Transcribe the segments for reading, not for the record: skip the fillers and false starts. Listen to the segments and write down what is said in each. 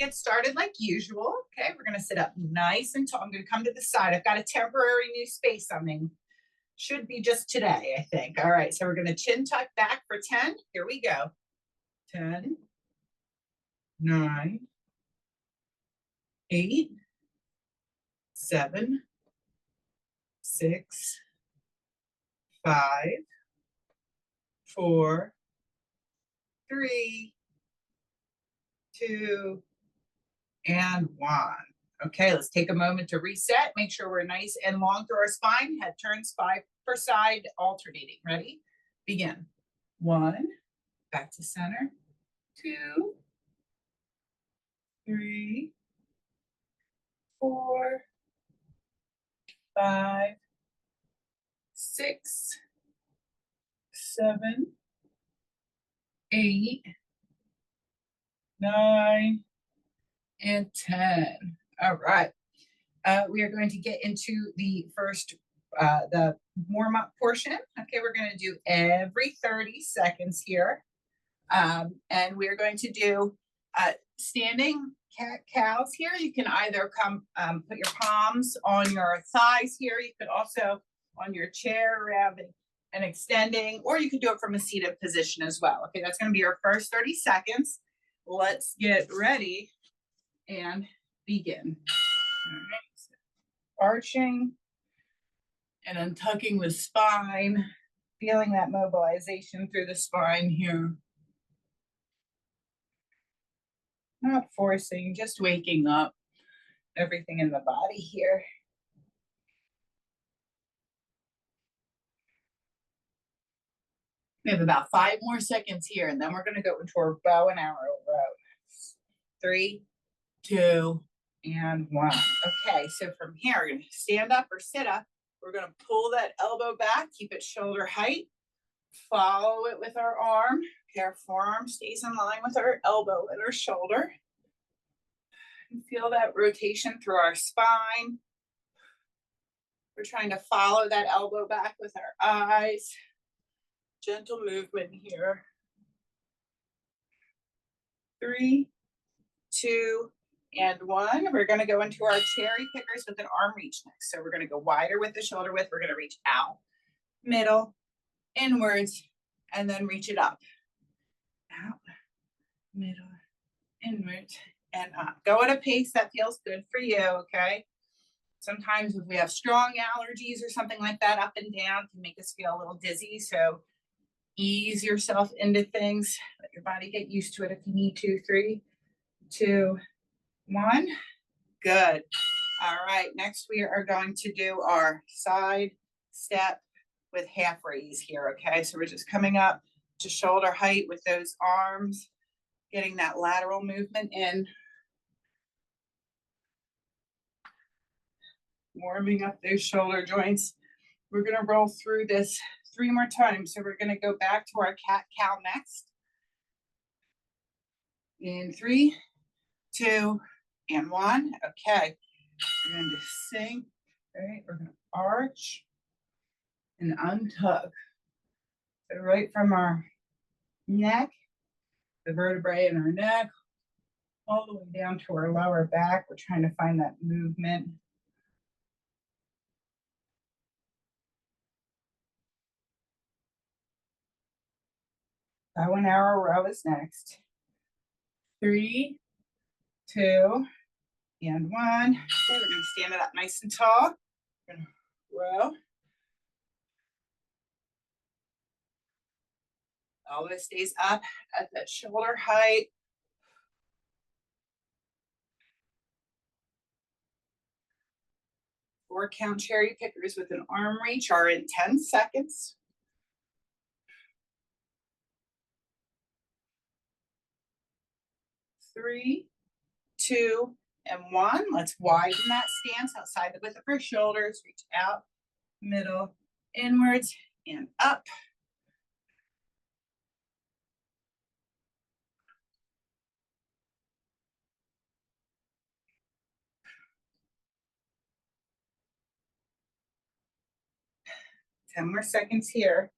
get started like usual. Okay, we're gonna sit up nice and tall. I'm gonna come to the side. I've got a temporary new space coming. Should be just today, I think. All right, so we're gonna chin tuck back for 10. Here we go. 10, 9, 8, 7, 6, 5, 4, 3, 2, and 1. Okay, let's take a moment to reset. Make sure we're nice and long through our spine. Head turns 5 per side, alternating. Ready? Begin. 1, back to center. 2, 3, 4, 5, 6, 7, 8, 9, and 10. All right. We are going to get into the first, the warm-up portion. Okay, we're going to do every 30 seconds here. And we're going to do standing cat-cows here. You can either come put your palms on your thighs here. You could also on your chair around and extending, or you could do it from a seated position as well. Okay, that's going to be your first 30 seconds. Let's get ready and begin. All right. So arching and untucking the spine, feeling that mobilization through the spine here. Not forcing, just waking up everything in the body here. We have about 5 more seconds here, and then we're going to go into our bow and arrow row. 3, 2, and 1. Okay, so from here, we're going to stand up or sit up. We're going to pull that elbow back, keep it shoulder height. Follow it with our arm. Okay, our forearm stays in line with our elbow and our shoulder. And feel that rotation through our spine. We're trying to follow that elbow back with our eyes. Gentle movement here. 3, 2, and 1. We're going to go into our cherry pickers with an arm reach next. So we're going to go wider with the shoulder width. We're going to reach out, middle, inwards, and then reach it up. Out, middle, inwards, and up. Go at a pace that feels good for you, okay? Sometimes if we have strong allergies or something like that, up and down can make us feel a little dizzy. So ease yourself into things. Let your body get used to it if you need to. 3, 2, 1. Good. All right. Next, we are going to do our side step with half raise here. Okay. So we're just coming up to shoulder height with those arms, getting that lateral movement in. Warming up those shoulder joints. We're going to roll through this 3 more times. So we're going to go back to our cat-cow next. In 3, 2, and 1. Okay. We're going to sink. All right. We're going to arch and untuck. So right from our neck, the vertebrae in our neck, all the way down to our lower back. We're trying to find that movement. Bow and arrow row is next. 3, 2, and 1. Okay, we're going to stand it up nice and tall. We're going to row. Elbow stays up at that shoulder height. Four count cherry pickers with an arm reach are in 10 seconds. 3, 2, and 1. Let's widen that stance outside the width of our shoulders. Reach out, middle, inwards, and up. Ten more seconds here.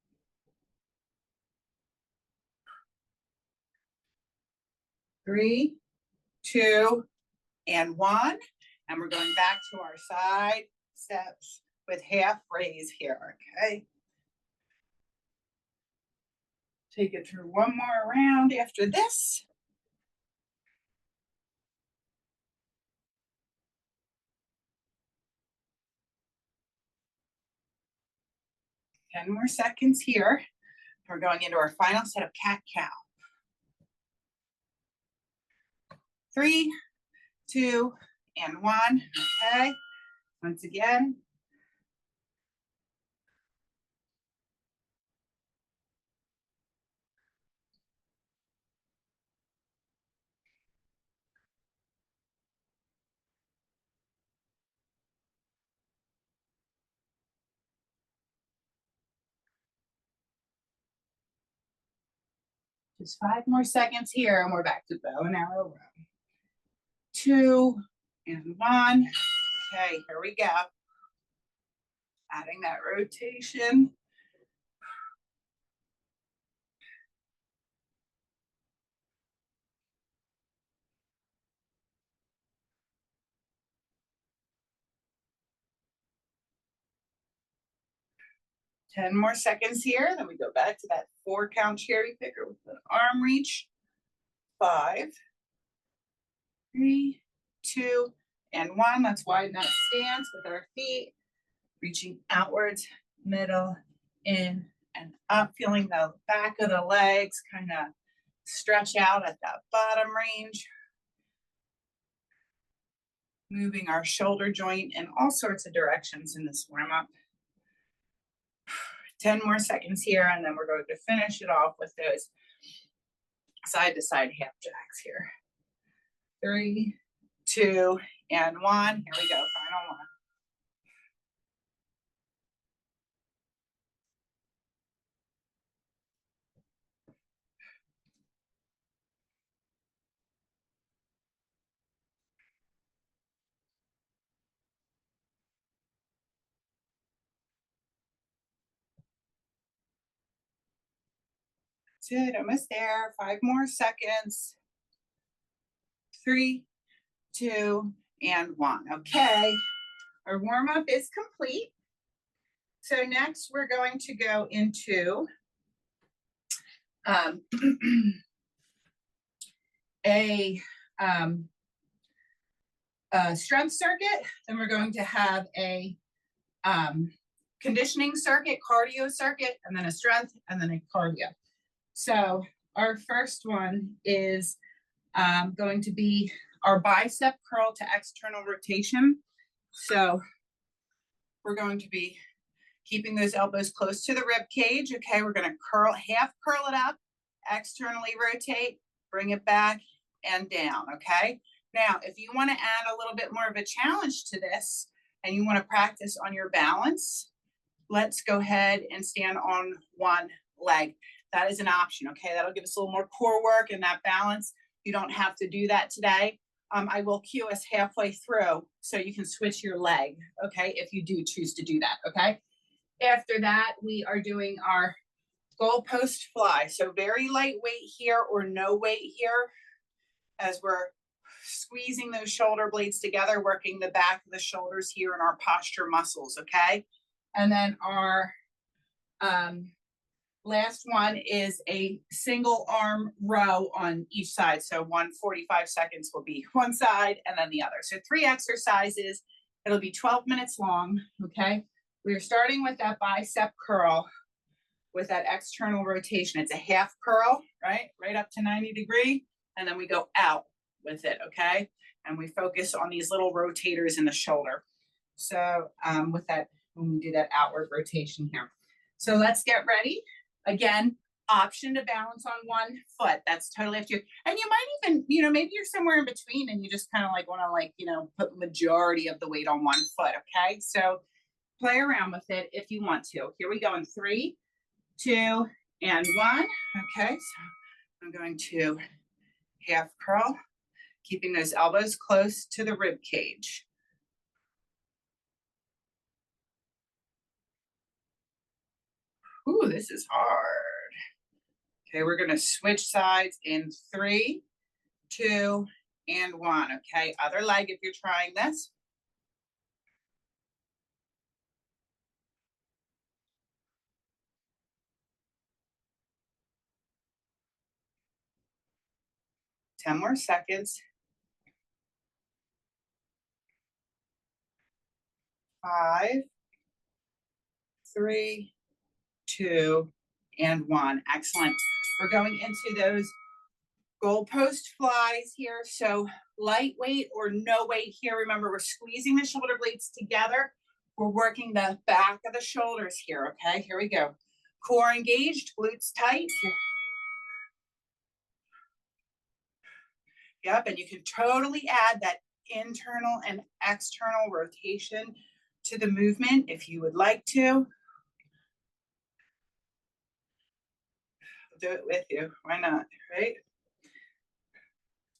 3, 2, and 1. And we're going back to our side steps with half raise here, okay? Take it through one more round after this. Ten more seconds here. We're going into our final set of cat-cow. 3, 2, and 1, okay? Once again. Just 5 more seconds here, and we're back to bow and arrow row. 2, and 1. Okay, here we go. Adding that rotation. Ten more seconds here. Then we go back to that 4-count cherry picker with an arm reach. 5, 3, 2, and 1. Let's widen that stance with our feet, reaching outwards, middle, in, and up, feeling the back of the legs kind of stretch out at that bottom range. Moving our shoulder joint in all sorts of directions in this warm up. 10 more seconds here, and then we're going to finish it off with those side to side half jacks here. 3, 2, and 1. Here we go, final one. That's it, almost there. 5 more seconds. 3, 2, and 1. Okay, our warm up is complete. So next we're going to go into a strength circuit. Then we're going to have a conditioning circuit, cardio circuit, and then a strength, and then a cardio. So our first one is going to be our bicep curl to external rotation. So we're going to be keeping those elbows close to the rib cage. Okay, we're going to half curl it up, externally rotate, bring it back and down. Okay, now if you want to add a little bit more of a challenge to this and you want to practice on your balance, let's go ahead and stand on one leg. That is an option. Okay, that'll give us a little more core work and that balance. You don't have to do that today. I will cue us halfway through so you can switch your leg, okay, if you do choose to do that, okay? After that, we are doing our goalpost fly. So very lightweight here or no weight here as we're squeezing those shoulder blades together, working the back of the shoulders here in our posture muscles, okay? And then our last one is a single arm row on each side. So 45 seconds will be one side and then the other. So 3 exercises. It'll be 12 minutes long, okay? We're starting with that bicep curl with that external rotation. It's a half curl, right? Right up to 90 degree. And then we go out with it, okay? And we focus on these little rotators in the shoulder. So with that, when we do that outward rotation here. So let's get ready. Again, option to balance on one foot. That's totally up to you. And you might even, maybe you're somewhere in between and you just kind of like want to put majority of the weight on one foot, okay? So play around with it if you want to. Here we go in 3, 2, and 1. Okay, so I'm going to half curl, keeping those elbows close to the rib cage. Ooh, this is hard. Okay, we're gonna switch sides in 3, 2, and 1. Okay, other leg if you're trying this. Ten more seconds. 5, 3, 2, and 1. Excellent. We're going into those goalpost flies here. So lightweight or no weight here. Remember, we're squeezing the shoulder blades together. We're working the back of the shoulders here. Okay, here we go. Core engaged, glutes tight. Yep, and you can totally add that internal and external rotation to the movement if you would like to. I'll do it with you. Why not, right?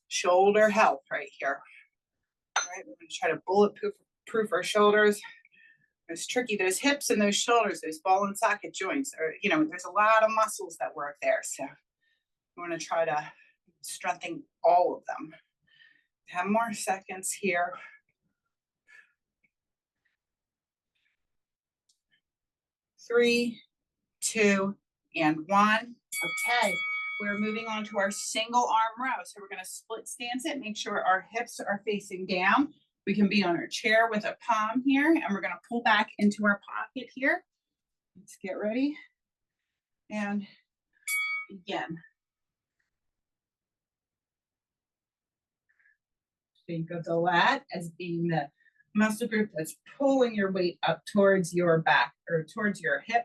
Shoulder health right here. All right, we're going to try to bulletproof our shoulders. It's tricky, those hips and those shoulders, those ball and socket joints are, you know, there's a lot of muscles that work there. So we want to try to strengthen all of them. 10 more seconds here. 3, 2, and 1. Okay, we're moving on to our single arm row. So we're going to split stance it, make sure our hips are facing down. We can be on our chair with a palm here, and we're going to pull back into our pocket here. Let's get ready and begin. Think of the lat as being the muscle group that's pulling your weight up towards your back or towards your hip.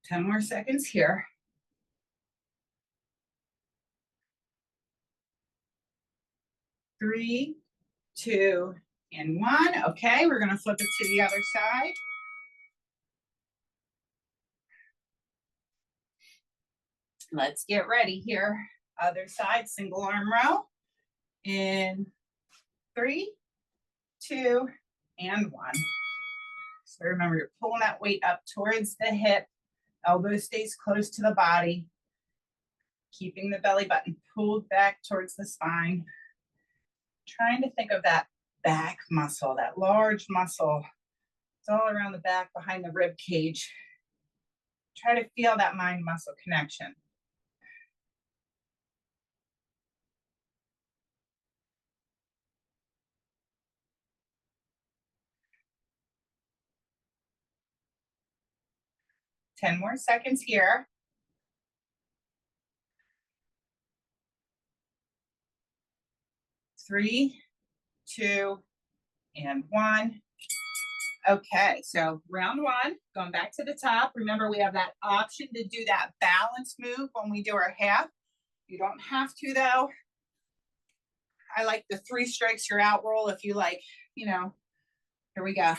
Ten more seconds here. 3, 2, and 1. Okay, we're going to flip it to the other side. Let's get ready here. Other side, single arm row. In 3, 2, and 1. So remember, you're pulling that weight up towards the hip. Elbow stays close to the body. Keeping the belly button pulled back towards the spine. Trying to think of that back muscle, that large muscle. It's all around the back behind the rib cage. Try to feel that mind muscle connection. Ten more seconds here. 3, 2, and 1. Okay, so round 1, going back to the top. Remember, we have that option to do that balance move when we do our half. You don't have to, though. I like the 3 strikes you're out roll if you like, you know, here we go.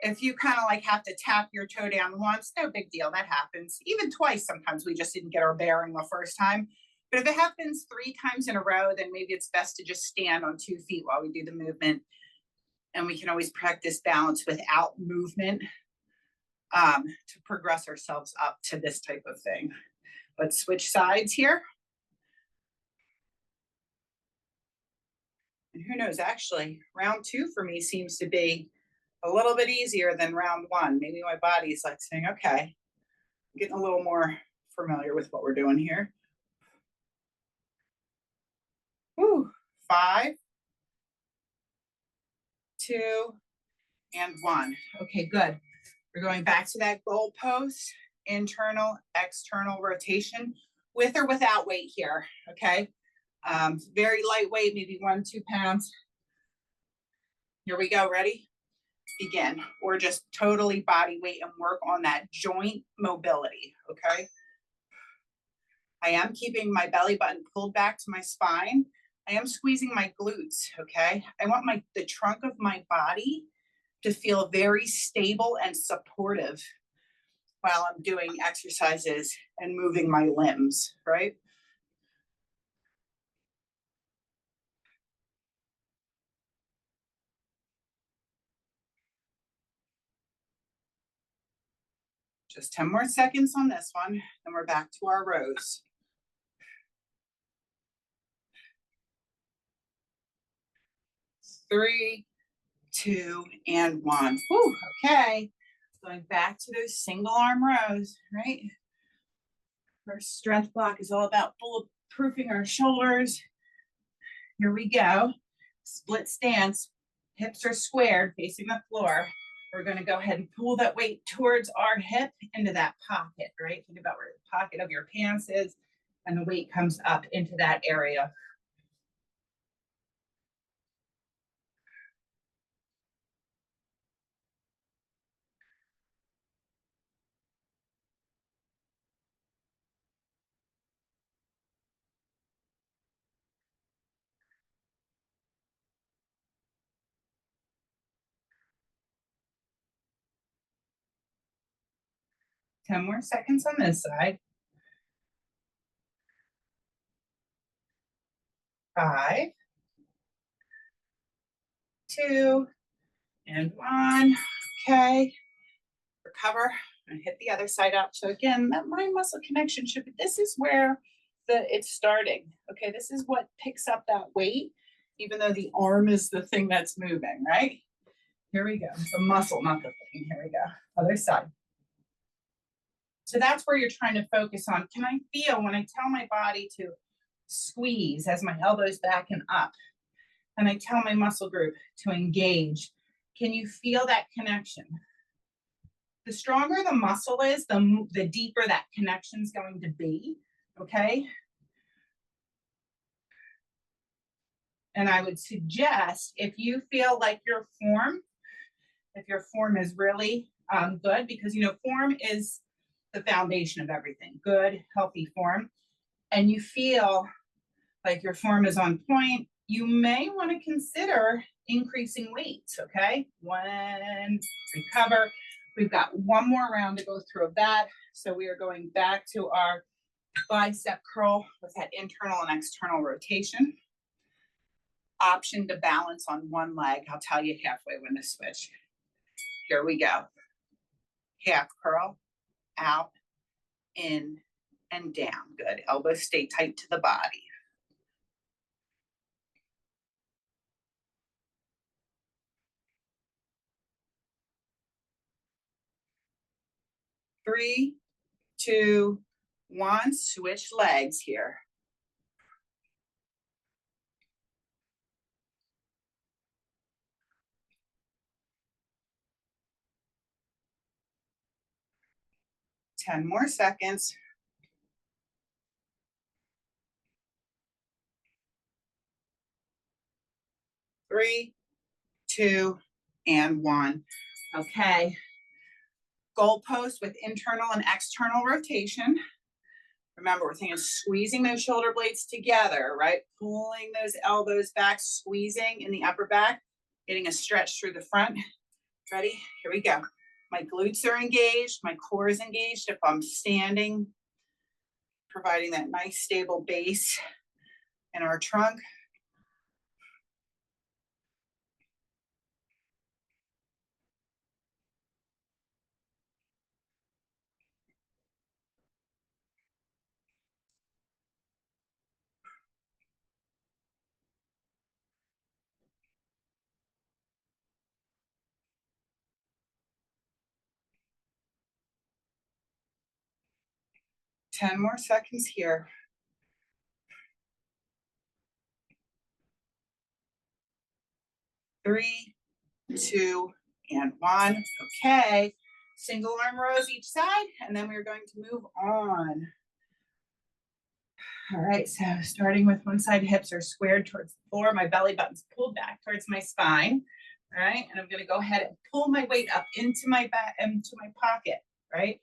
If you kind of like have to tap your toe down once, no big deal, that happens. Even twice, sometimes we just didn't get our bearing the first time. But if it happens 3 times in a row, then maybe it's best to just stand on 2 feet while we do the movement. And we can always practice balance without movement to progress ourselves up to this type of thing. Let's switch sides here. And who knows, actually, round 2 for me seems to be a little bit easier than round 1. Maybe my body's like saying, okay, I'm getting a little more familiar with what we're doing here. Woo, 5, 2, and 1. Okay, good. We're going back to that goal post, internal, external rotation, with or without weight here, okay? Very lightweight, maybe 1, 2 pounds. Here we go, ready? Begin. Or just totally body weight and work on that joint mobility, okay? I am keeping my belly button pulled back to my spine. I am squeezing my glutes, okay? I want the trunk of my body to feel very stable and supportive. while I'm doing exercises and moving my limbs, right? Just 10 more seconds on this one, and we're back to our rows. 3, 2, and 1. Whew, okay. Going back to those single arm rows, right? Our strength block is all about bulletproofing our shoulders. Here we go. Split stance. Hips are squared, facing the floor. We're going to go ahead and pull that weight towards our hip into that pocket, right? Think about where the pocket of your pants is, and the weight comes up into that area. Ten more seconds on this side. 5, 2, and 1. Okay. Recover and hit the other side up. So again, that mind muscle connection should be, this is where it's starting. Okay, this is what picks up that weight, even though the arm is the thing that's moving, right? Here we go. It's the muscle, not the thing. Here we go. Other side. So that's where you're trying to focus on. Can I feel when I tell my body to squeeze as my elbows back and up? And I tell my muscle group to engage. Can you feel that connection? The stronger the muscle is, the deeper that connection is going to be, okay? And I would suggest if you feel like your form is really good, because form is the foundation of everything, good, healthy form, and you feel like your form is on point, you may want to consider increasing weights, okay? 1, recover. We've got one more round to go through of that. So we are going back to our bicep curl with that internal and external rotation. Option to balance on one leg. I'll tell you halfway when to switch. Here we go. Half curl, out, in, and down. Good. Elbows stay tight to the body. Three, 2, 1. Switch legs here. Ten more seconds. 3, 2, and 1. Okay. Goalpost with internal and external rotation. Remember, we're thinking squeezing those shoulder blades together, right? Pulling those elbows back, squeezing in the upper back, getting a stretch through the front. Ready? Here we go. My glutes are engaged. My core is engaged. If I'm standing, providing that nice stable base in our trunk. Ten more seconds here. 3, 2, and 1. Okay. Single arm rows each side, and then we're going to move on. All right, so starting with one side, hips are squared towards the floor. My belly button's pulled back towards my spine. All right, and I'm going to go ahead and pull my weight up into my back, into my pocket, right?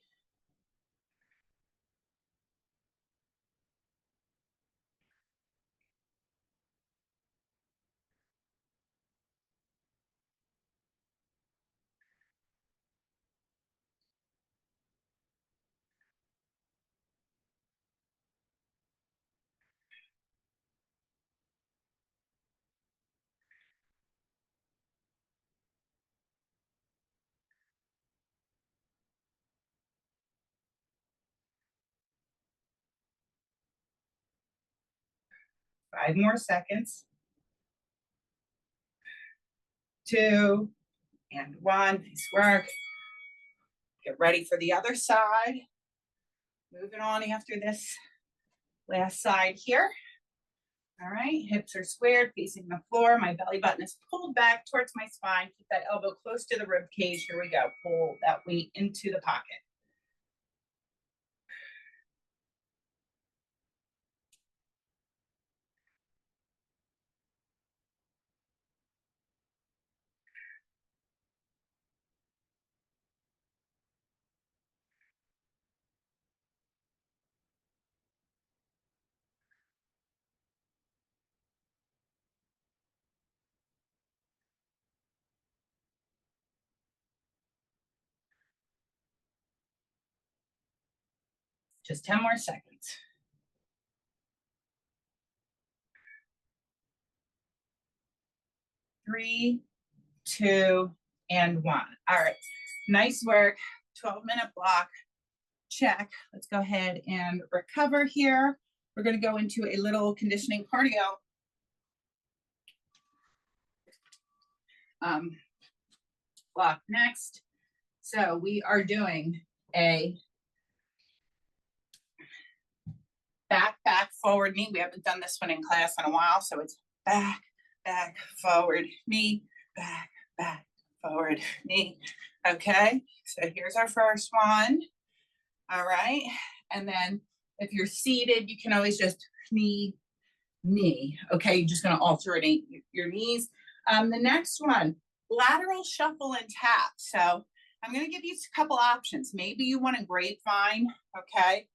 5 more seconds. 2 and 1. Nice work. Get ready for the other side. Moving on after this last side here. All right, hips are squared, facing the floor. My belly button is pulled back towards my spine. Keep that elbow close to the rib cage. Here we go. Pull that weight into the pocket. Just 10 more seconds. 3, 2, and 1. All right, nice work. 12-minute block. Check. Let's go ahead and recover here. We're going to go into a little conditioning cardio. Block next. So we are doing a back, forward knee. We haven't done this one in class in a while, so it's back, forward knee, back, forward knee. Okay, so here's our first one. All right, and then if you're seated, you can always just knee. Okay, you're just gonna alternate your knees. The next one, lateral shuffle and tap. So I'm gonna give you a couple options. Maybe you want a grapevine, okay?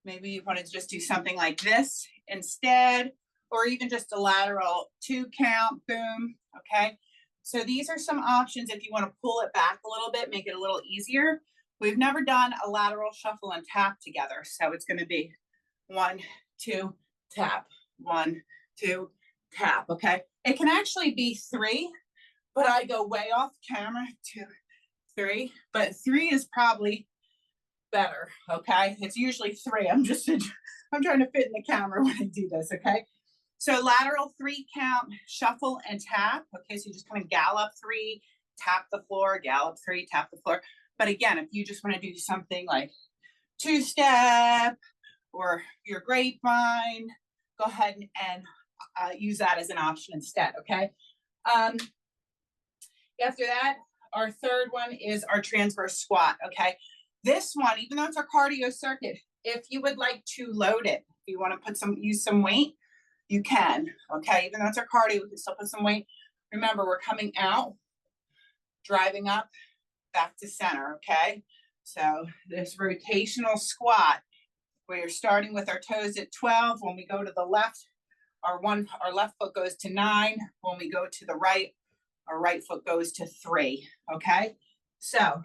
Maybe you want to just do something like this instead, or even just a lateral 2 count, boom, okay? So these are some options if you want to pull it back a little bit, make it a little easier. We've never done a lateral shuffle and tap together, so it's going to be 1, 2, tap, 1, 2, tap, okay? It can actually be 3, but I go way off camera, 2, 3, but 3 is probably better, okay? It's usually 3. I'm trying to fit in the camera when I do this, okay? So lateral 3 count, shuffle and tap, okay? So you just kind of gallop 3, tap the floor, gallop 3, tap the floor. But again, if you just want to do something like 2-step or your grapevine, go ahead and use that as an option instead, okay? After that, our third one is our transverse squat, okay? This one, even though it's our cardio circuit, if you would like to load it, if you want to use some weight, you can, okay? Even though it's our cardio, we can still put some weight. Remember, we're coming out, driving up, back to center, okay? So this rotational squat, where you're starting with our toes at 12. When we go to the left, our left foot goes to 9. When we go to the right, our right foot goes to 3, okay? So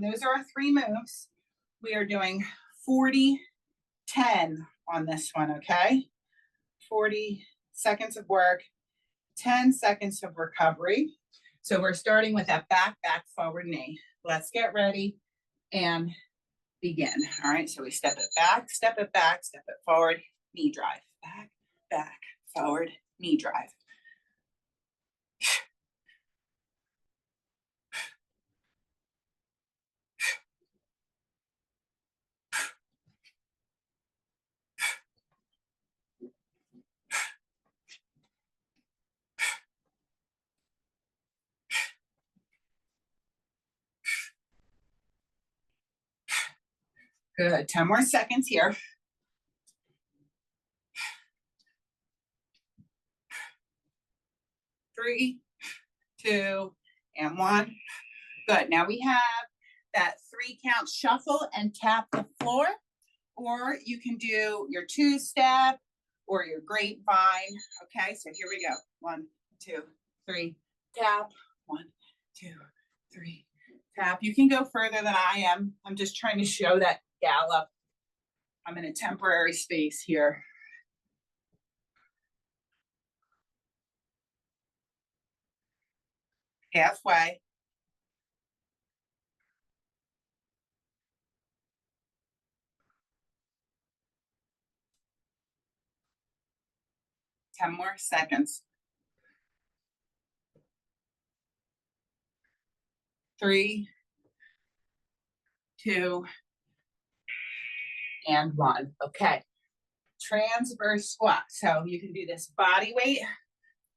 those are our 3 moves. We are doing 40, 10 on this one, okay? 40 seconds of work, 10 seconds of recovery. So we're starting with that back, forward knee. Let's get ready and begin. All right, so we step it back, step it forward, knee drive. Back, forward, knee drive. Good, 10 more seconds here. 3, 2, and 1. Good, now we have that 3 count shuffle and tap the floor, or you can do your 2-step or your grapevine, okay? So here we go, 1, 2, 3, tap, 1, 2, 3, tap. You can go further than I am. I'm just trying to show that gallop. I'm in a temporary space here. Halfway. 10 more seconds. 3, 2, and 1. Okay. Transverse squat. So you can do this body weight,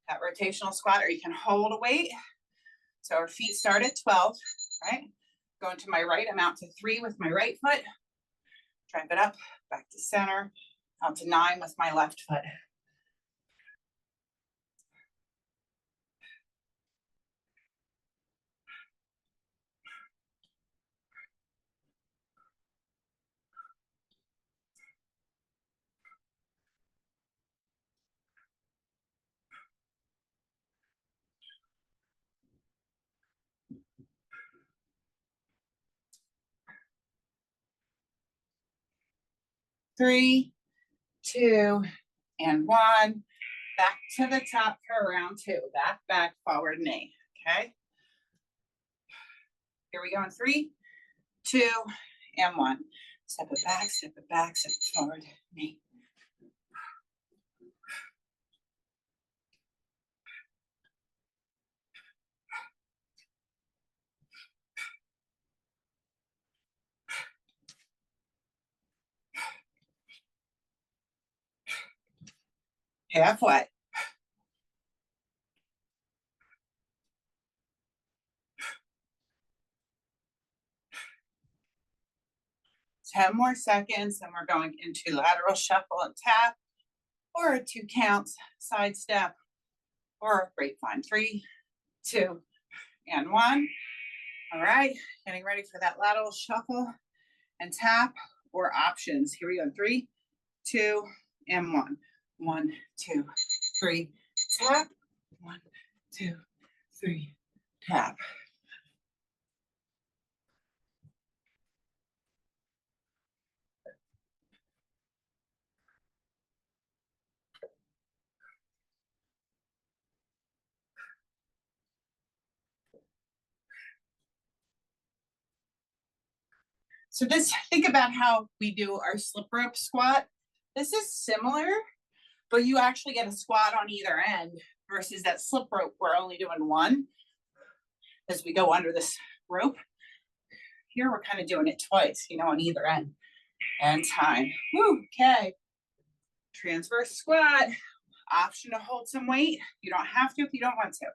that rotational squat, or you can hold a weight. So our feet start at 12, right? Going to my right, I'm out to 3 with my right foot. Drive it up, back to center, out to 9 with my left foot. Three, 2, and 1. Back to the top for round 2. Back, forward knee. Okay. Here we go in 3, 2, and 1. Step it back, step it forward, knee. Halfway. Ten more seconds, and we're going into lateral shuffle and tap, or a 2 counts, side step, or a grapevine. 3, 2, and 1. All right, getting ready for that lateral shuffle and tap, or options. Here we go. 3, 2, and 1. 1, 2, 3, tap. 1, 2, 3, tap. So this, think about how we do our slip rope squat. This is similar, but you actually get a squat on either end versus that slip rope, we're only doing one as we go under this rope. Here we're kind of doing it twice, on either end. And time. Woo, okay. Transverse squat. Option to hold some weight. You don't have to if you don't want to.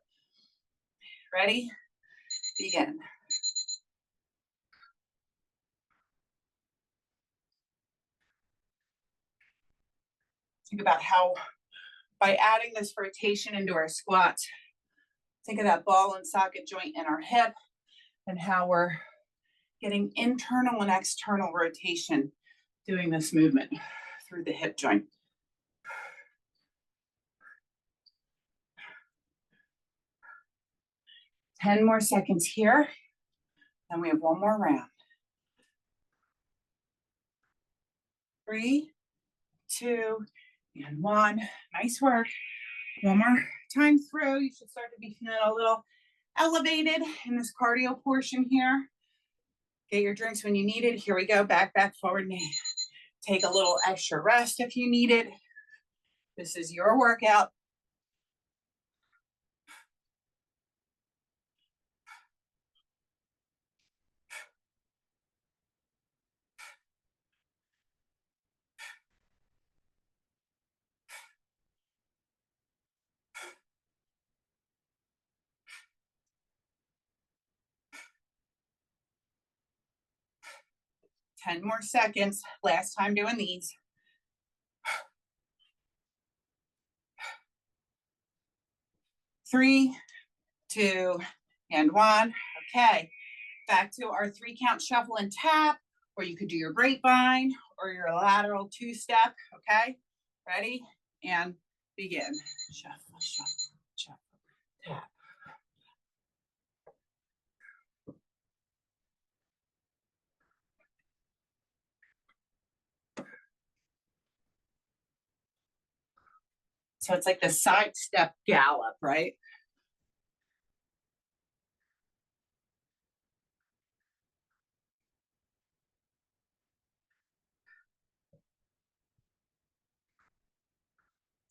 Ready? Begin. Think about how, by adding this rotation into our squats, think of that ball and socket joint in our hip and how we're getting internal and external rotation doing this movement through the hip joint. Ten more seconds here. Then we have one more round. 3, 2, and 1. Nice work. One more time through. You should start to be feeling a little elevated in this cardio portion here. Get your drinks when you need it. Here we go. Back, forward knee. Take a little extra rest if you need it. This is your workout. Ten more seconds. Last time doing these. 3, 2, and 1. Okay. Back to our 3 count shuffle and tap, or you could do your grapevine or your lateral 2-step. Okay. Ready? And begin. Shuffle, shuffle, shuffle, tap. So it's like the side step gallop, right?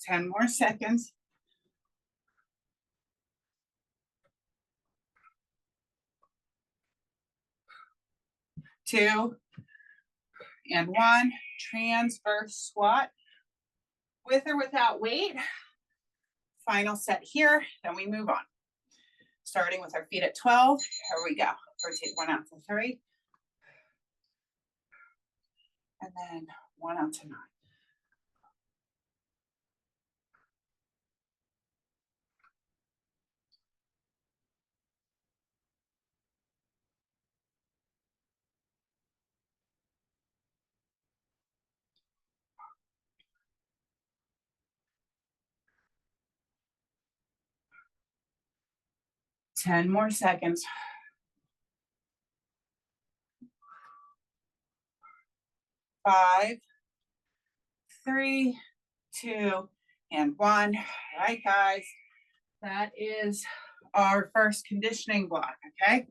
10 more seconds. 2 and 1. Transverse squat with or without weight. Final set here, then we move on. Starting with our feet at 12. Here we go. Rotate 1 out to 3. And then 1 out to 9. Ten more seconds. 5, 3, 2, and 1. All right, guys. That is our first conditioning block, okay?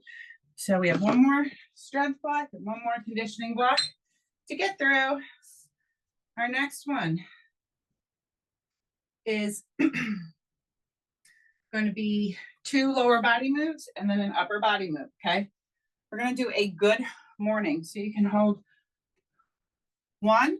So we have one more strength block and one more conditioning block to get through. Our next one is going to be 2 lower body moves and then an upper body move, okay? We're going to do a good morning. So you can hold 1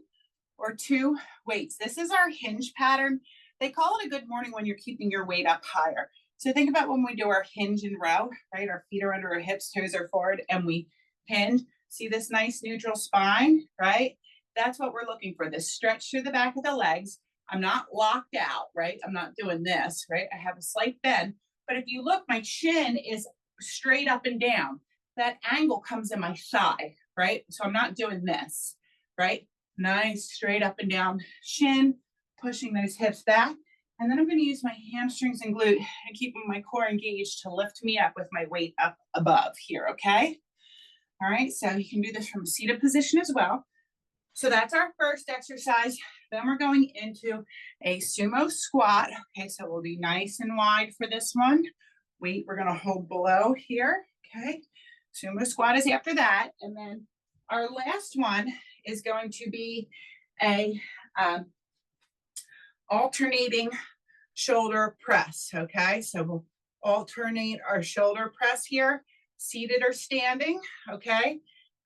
or 2 weights. This is our hinge pattern. They call it a good morning when you're keeping your weight up higher. So think about when we do our hinge and row, right? Our feet are under our hips, toes are forward, and we hinge. See this nice neutral spine, right? That's what we're looking for, this stretch through the back of the legs. I'm not locked out, right? I'm not doing this, right? I have a slight bend, but if you look, my chin is straight up and down. That angle comes in my thigh, right? So I'm not doing this, right? Nice straight up and down chin, pushing those hips back. And then I'm going to use my hamstrings and glute and keeping my core engaged to lift me up with my weight up above here, okay? All right, so you can do this from a seated position as well. So that's our first exercise. Then we're going into a sumo squat. Okay, so we'll be nice and wide for this one. Weight we're going to hold below here, okay? Sumo squat is after that. And then our last one is going to be a alternating shoulder press, okay? So we'll alternate our shoulder press here, seated or standing, okay?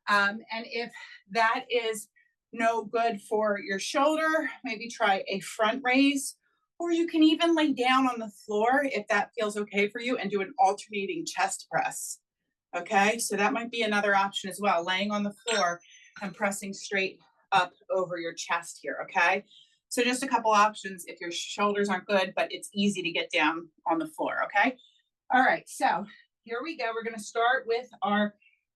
And if that is no good for your shoulder, maybe try a front raise, or you can even lay down on the floor if that feels okay for you and do an alternating chest press, okay? So that might be another option as well, laying on the floor and pressing straight up over your chest here, okay? So just a couple options if your shoulders aren't good, but it's easy to get down on the floor, okay? All right, so here we go. We're gonna start with our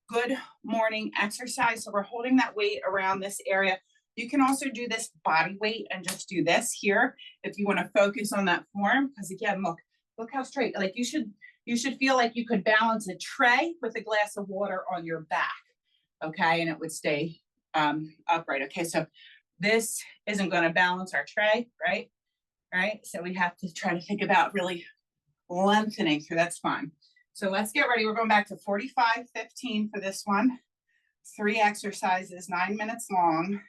good morning exercise. So we're holding that weight around this area. You can also do this body weight and just do this here if you wanna focus on that form, because again, look how straight, like you should feel like you could balance a tray with a glass of water on your back, okay? And it would stay upright, okay? So this isn't going to balance our tray, right? Right? So we have to try to think about really lengthening through that spine. So let's get ready. We're going back to 45-15 for this one. 3 exercises, 9 minutes long.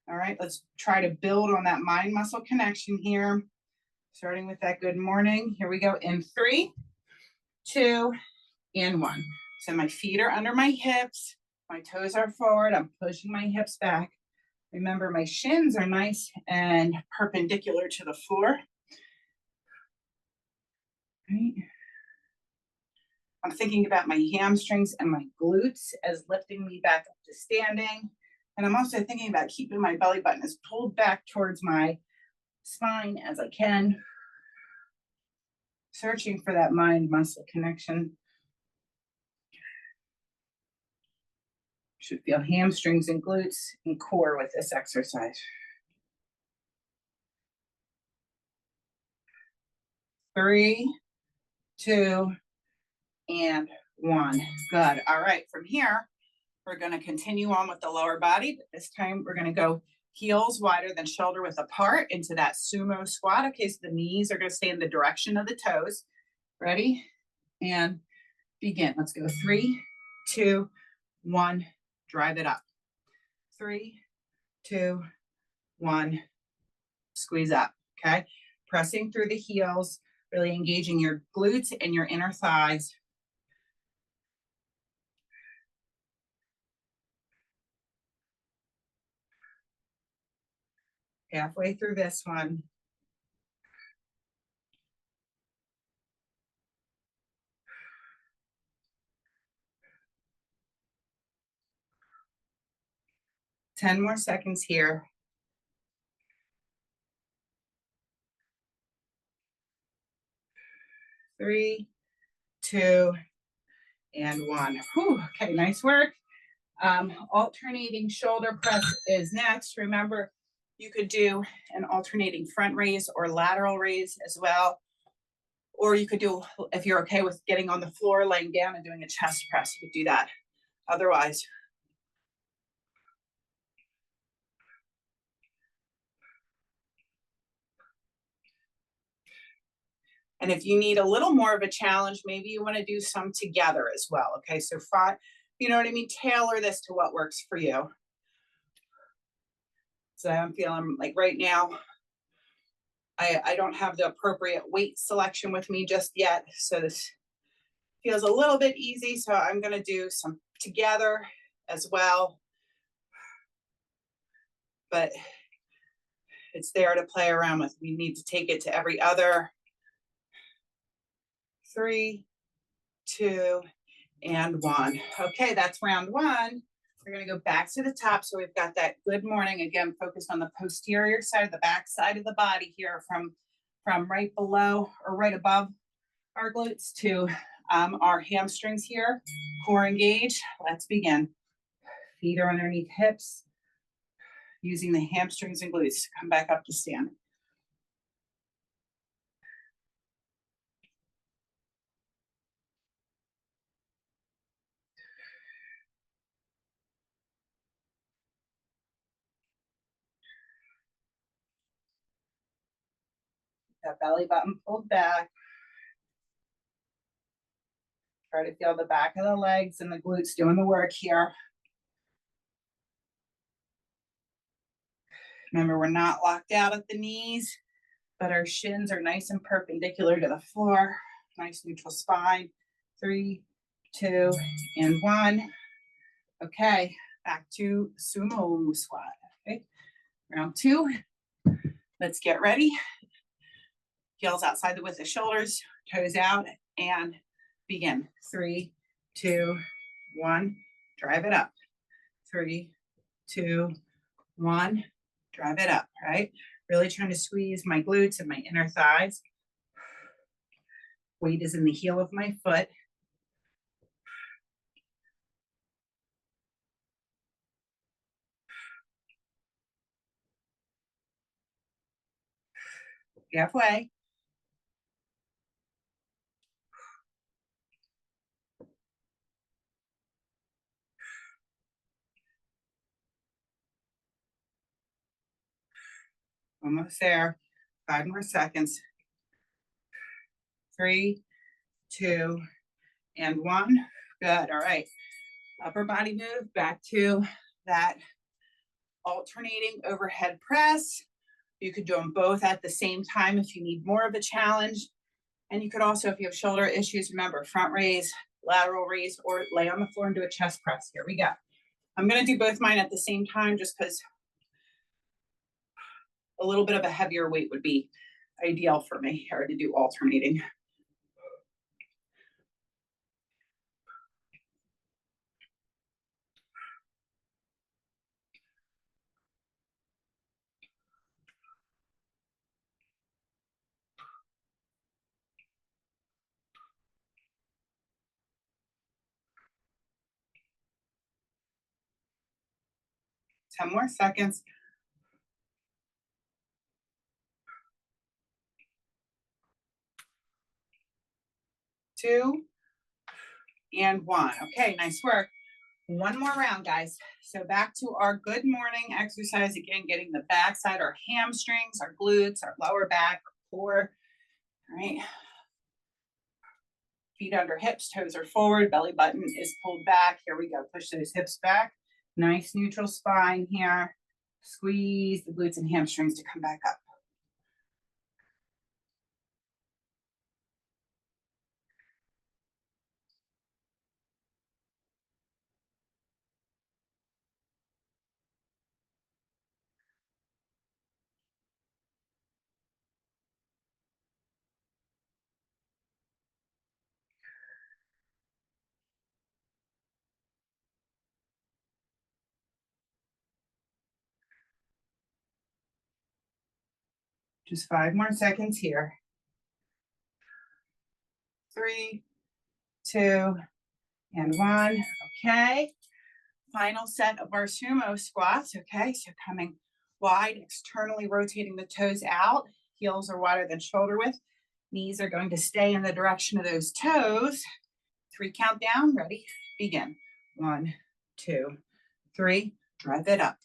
All right, let's try to build on that mind muscle connection here. Starting with that good morning. Here we go in 3, 2, and 1. So my feet are under my hips. My toes are forward. I'm pushing my hips back. Remember, my shins are nice and perpendicular to the floor. Right. I'm thinking about my hamstrings and my glutes as lifting me back up to standing. And I'm also thinking about keeping my belly button as pulled back towards my spine as I can. Searching for that mind-muscle connection. Should feel hamstrings and glutes and core with this exercise. 3, 2, and 1. Good. All right, from here, we're going to continue on with the lower body, but this time we're going to go heels wider than shoulder width apart into that sumo squat. Okay, so the knees are going to stay in the direction of the toes. Ready? And begin. Let's go 3, 2, 1. Drive it up. 3, 2, 1. Squeeze up. okay? Pressing through the heels, really engaging your glutes and your inner thighs. Halfway through this one. Ten more seconds here. 3, 2, and 1. Whew, okay, nice work. Alternating shoulder press is next. Remember, you could do an alternating front raise or lateral raise as well. Or you could do, if you're okay with getting on the floor, laying down and doing a chest press, you could do that. Otherwise, and if you need a little more of a challenge, maybe you want to do some together as well. Okay, so fine, you know what I mean? Tailor this to what works for you. So I'm feeling like right now, I don't have the appropriate weight selection with me just yet. So this feels a little bit easy. So I'm going to do some together as well. But it's there to play around with. We need to take it to every other. 3, 2, and 1. Okay, that's round 1. We're going to go back to the top. So we've got that good morning. Again, focused on the posterior side of the back side of the body here from right below or right above our glutes to our hamstrings here. Core engage. Let's begin. Feet are underneath hips. Using the hamstrings and glutes to come back up to stand. That belly button pulled back. Try to feel the back of the legs and the glutes doing the work here. Remember, we're not locked out at the knees, but our shins are nice and perpendicular to the floor. Nice neutral spine. 3, 2, and 1. Okay, back to sumo squat. Okay, round 2. Let's get ready. Heels outside the width of shoulders, toes out, and begin. 3, 2, 1. Drive it up. 3, 2, 1. Drive it up, right? Really trying to squeeze my glutes and my inner thighs. Weight is in the heel of my foot. Halfway. Almost there. 5 more seconds. 3, 2, and 1. Good. All right. Upper body move back to that alternating overhead press. You could do them both at the same time if you need more of a challenge. And you could also, if you have shoulder issues, remember front raise, lateral raise, or lay on the floor and do a chest press. Here we go. I'm going to do both mine at the same time just because a little bit of a heavier weight would be ideal for me here to do alternating. Ten more seconds. 2, and 1. Okay, nice work. One more round, guys. So back to our good morning exercise. Again, getting the back side, our hamstrings, our glutes, our lower back, our core. All right. Feet under hips, toes are forward, belly button is pulled back. Here we go. Push those hips back. Nice neutral spine here. Squeeze the glutes and hamstrings to come back up. Just 5 more seconds here. 3, 2, and 1. Okay. Final set of our sumo squats. Okay, so coming wide, externally rotating the toes out. Heels are wider than shoulder width. Knees are going to stay in the direction of those toes. 3 count down. Ready? Begin. 1, 2, 3. Drive it up.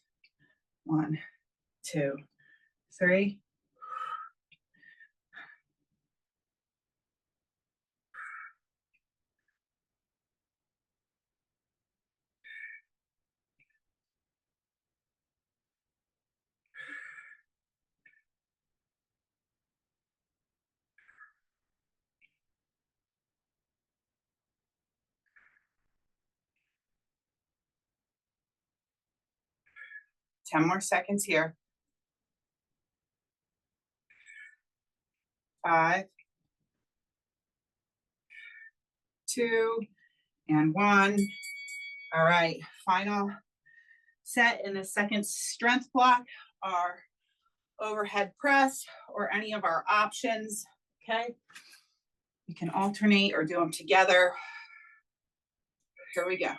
1, 2, 3. 10 more seconds here. 5, 2, and 1. All right, final set in the second strength block are overhead press or any of our options. Okay, you can alternate or do them together. Here we go.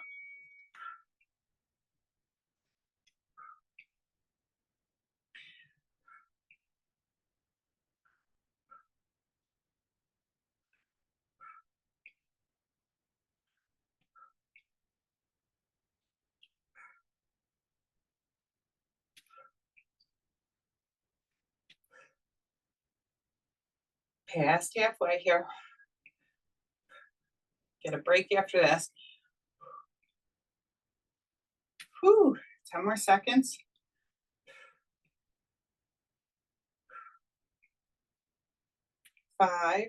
Past halfway here. Get a break after this. Whew, 10 more seconds. 5,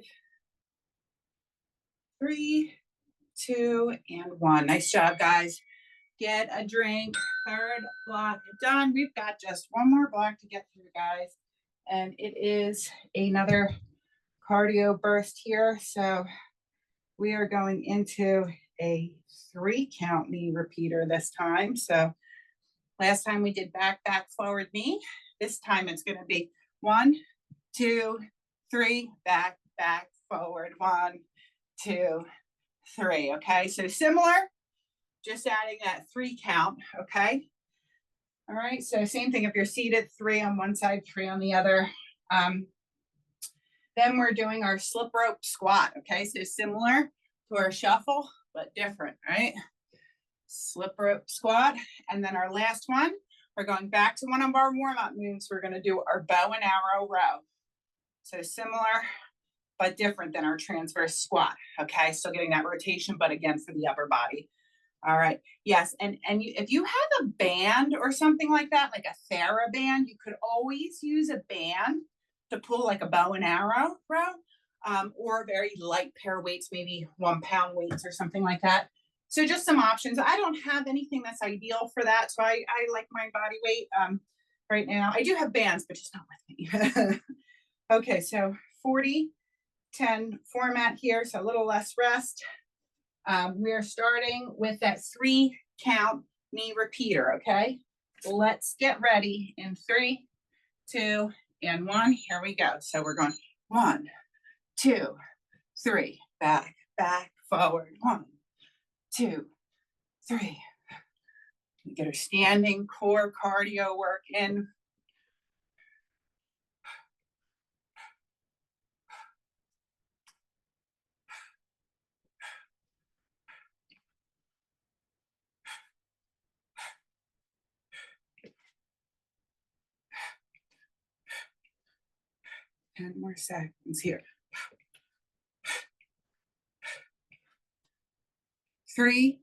3, 2, and 1. Nice job, guys. Get a drink. Third block done. We've got just one more block to get through, guys. And it is another cardio burst here. So we are going into a 3 count knee repeater this time. So last time we did back, forward, knee. This time it's going to be 1, 2, 3, back, forward, 1, 2, 3. Okay, so similar, just adding that 3 count. Okay. All right, so same thing if you're seated, 3 on one side, 3 on the other. Then we're doing our slip rope squat. Okay, so similar to our shuffle, but different, right? Slip rope squat. And then our last one, we're going back to one of our warm-up moves. We're going to do our bow and arrow row. So similar, but different than our transverse squat. Okay, still getting that rotation, but again for the upper body. All right, yes, and if you have a band or something like that, like a TheraBand, you could always use a band to pull like a bow and arrow row, or very light pair of weights, maybe 1 pound weights or something like that. So just some options. I don't have anything that's ideal for that, so I like my body weight right now. I do have bands, but just not with me. Okay, so 40-10 format here, so a little less rest. We're starting with that 3 count knee repeater, okay? Let's get ready in 3, 2, and 1. Here we go. So we're going 1, 2, 3, back, forward, 1, 2, 3. Get our standing core cardio work in. Ten more seconds here. 3,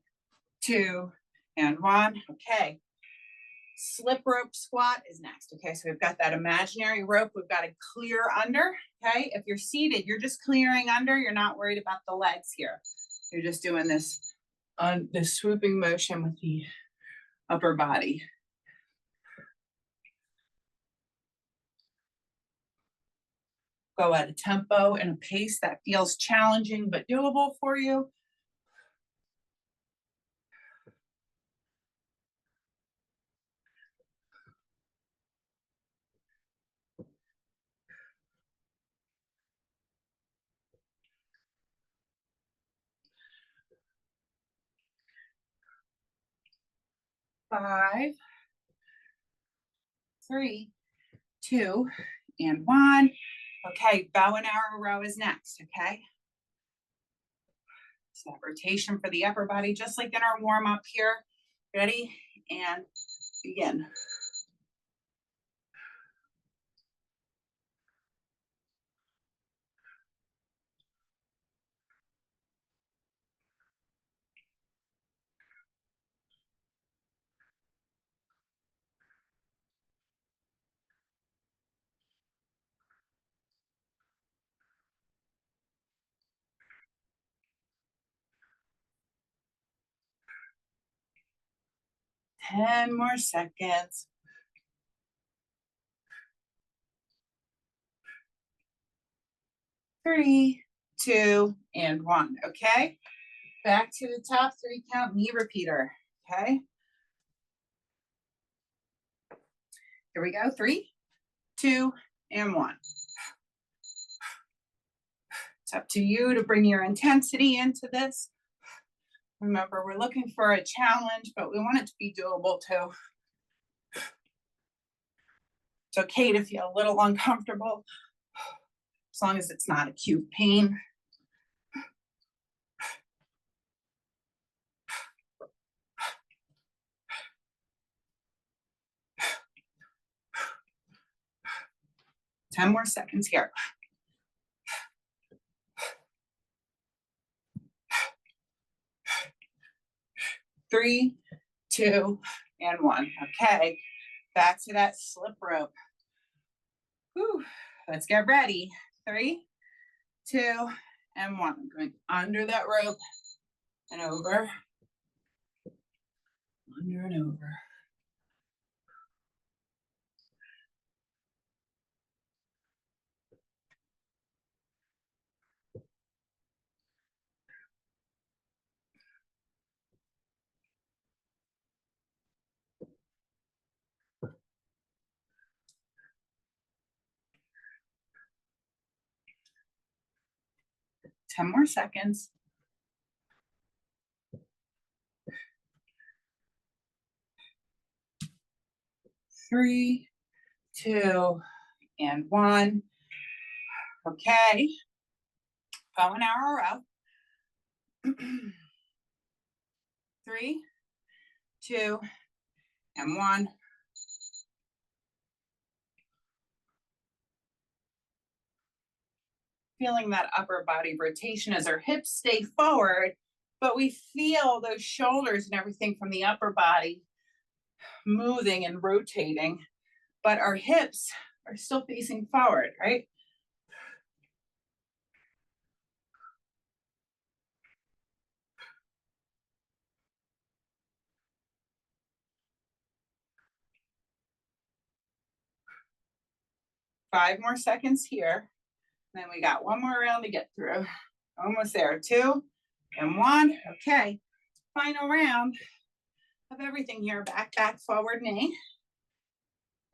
2, and 1. Okay. Slip rope squat is next. Okay, so we've got that imaginary rope. We've got to clear under. Okay, if you're seated, you're just clearing under. You're not worried about the legs here. You're just doing this on the swooping motion with the upper body. Go at a tempo and a pace that feels challenging but doable for you. 5, 3, 2, and 1. Okay, bow and arrow row is next, okay? So that rotation for the upper body, just like in our warm up here. Ready? And begin. Ten more seconds. 3, 2, and 1. Okay, back to the top 3 count knee repeater. Okay, here we go. 3, 2, and 1. It's up to you to bring your intensity into this. Remember, we're looking for a challenge, but we want it to be doable too. It's okay to feel a little uncomfortable, as long as it's not acute pain. Ten more seconds here. 3, 2, and 1. Okay, back to that slip rope. Whew. Let's get ready. 3, 2, and 1. I'm going under that rope and over, under and over. Ten more seconds. 3, 2, and 1. Okay, bow and arrow row. 3, 2, and 1. Feeling that upper body rotation as our hips stay forward, but we feel those shoulders and everything from the upper body moving and rotating, but our hips are still facing forward, right? Five more seconds here. Then we got one more round to get through. Almost there. 2 and 1. Okay. Final round of everything here. Back, back, forward knee.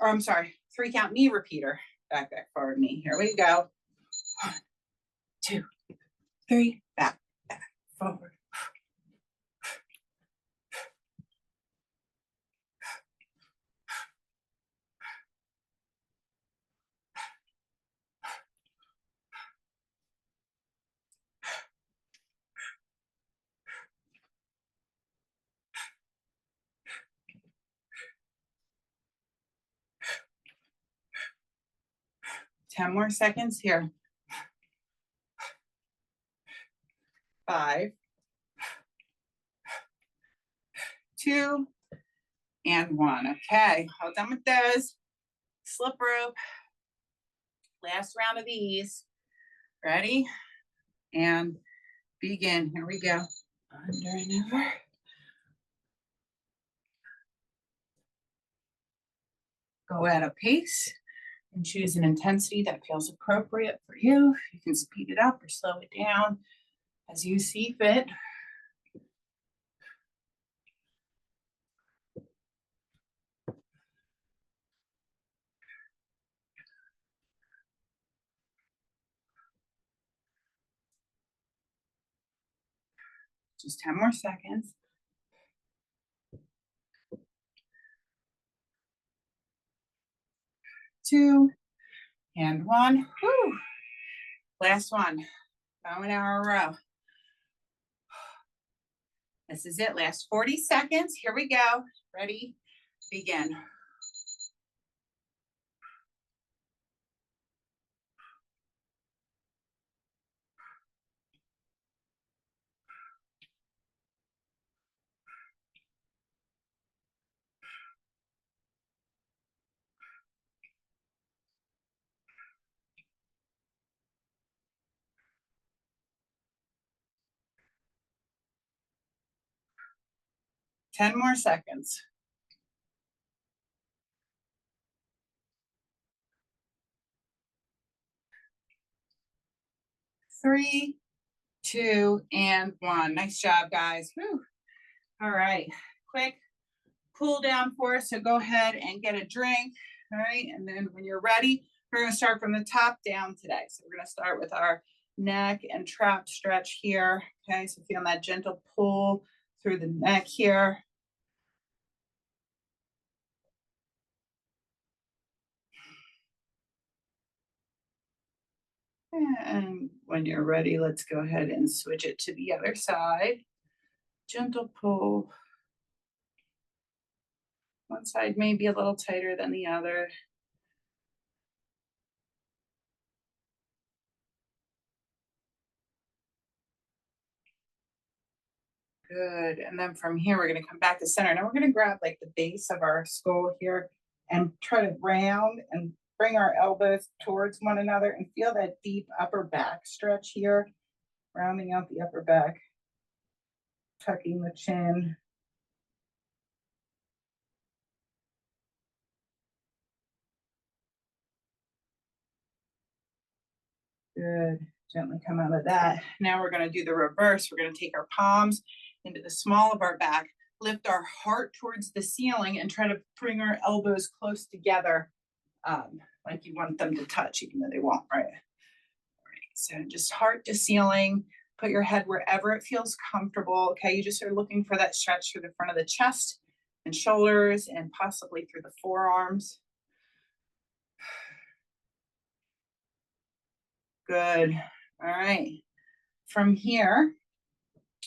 Or I'm sorry, 3 count knee repeater. Back, back, forward knee. Here we go. 1, 2, 3. Back, back, forward. 10 more seconds here. 5, 2, and 1. Okay, all done with those. Slip rope. Last round of these. Ready? And begin. Here we go. Under and over. Go at a pace and choose an intensity that feels appropriate for you. You can speed it up or slow it down as you see fit. Just 10 more seconds. 2 and 1. Whew. Last one. Bow and arrow row. This is it. Last 40 seconds. Here we go. Ready? Begin. Ten more seconds. 3, 2, and 1. Nice job, guys. Whew. All right. Quick cool down for us. So go ahead and get a drink. All right. And then when you're ready, we're going to start from the top down today. So we're going to start with our neck and trap stretch here. Okay. So feeling that gentle pull through the neck here. And when you're ready, let's go ahead and switch it to the other side. Gentle pull. One side may be a little tighter than the other. Good. And then from here, we're going to come back to center. Now we're going to grab like the base of our skull here and try to round and bring our elbows towards one another and feel that deep upper back stretch here, rounding out the upper back, tucking the chin. Good. Gently come out of that. Now we're going to do the reverse. We're going to take our palms into the small of our back, lift our heart towards the ceiling, and try to bring our elbows close together, like you want them to touch, even though they won't, right? All right. So just heart to ceiling. Put your head wherever it feels comfortable. Okay. You just are looking for that stretch through the front of the chest and shoulders and possibly through the forearms. Good. All right. From here,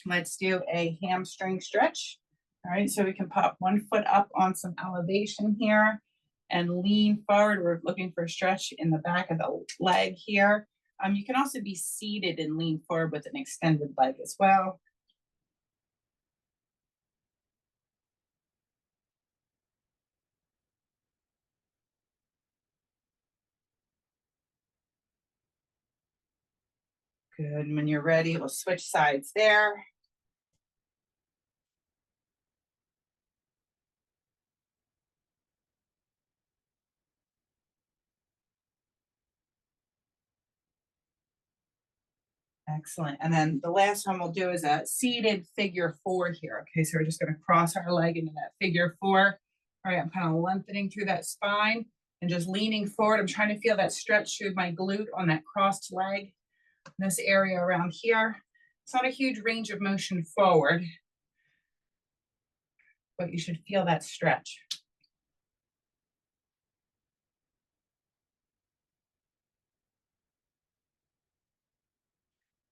let's do a hamstring stretch. All right, so we can pop one foot up on some elevation here and lean forward. We're looking for a stretch in the back of the leg here. You can also be seated and lean forward with an extended leg as well. Good, and when you're ready, we'll switch sides there. Excellent. And then the last one we'll do is a seated figure 4 here. Okay, so we're just going to cross our leg into that figure 4. All right, I'm kind of lengthening through that spine and just leaning forward. I'm trying to feel that stretch through my glute on that crossed leg. This area around here. It's not a huge range of motion forward, but you should feel that stretch.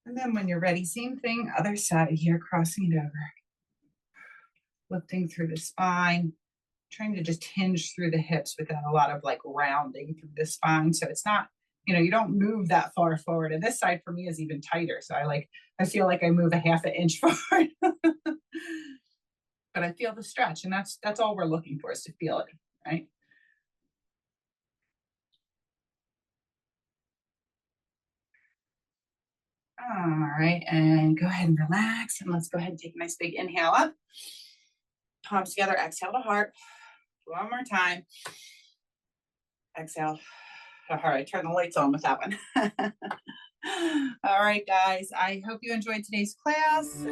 And then when you're ready, same thing, other side here, crossing it over. Lifting through the spine, trying to just hinge through the hips without a lot of like rounding through the spine. So it's not, you don't move that far forward. And this side for me is even tighter. So I feel like I move a half an inch forward. But I feel the stretch, and that's all we're looking for, is to feel it, right? All right, and go ahead and relax, and let's go ahead and take a nice big inhale up. Palms together, exhale to heart. One more time. Exhale. All right, turn the lights on with that one. All right, guys, I hope you enjoyed today's class.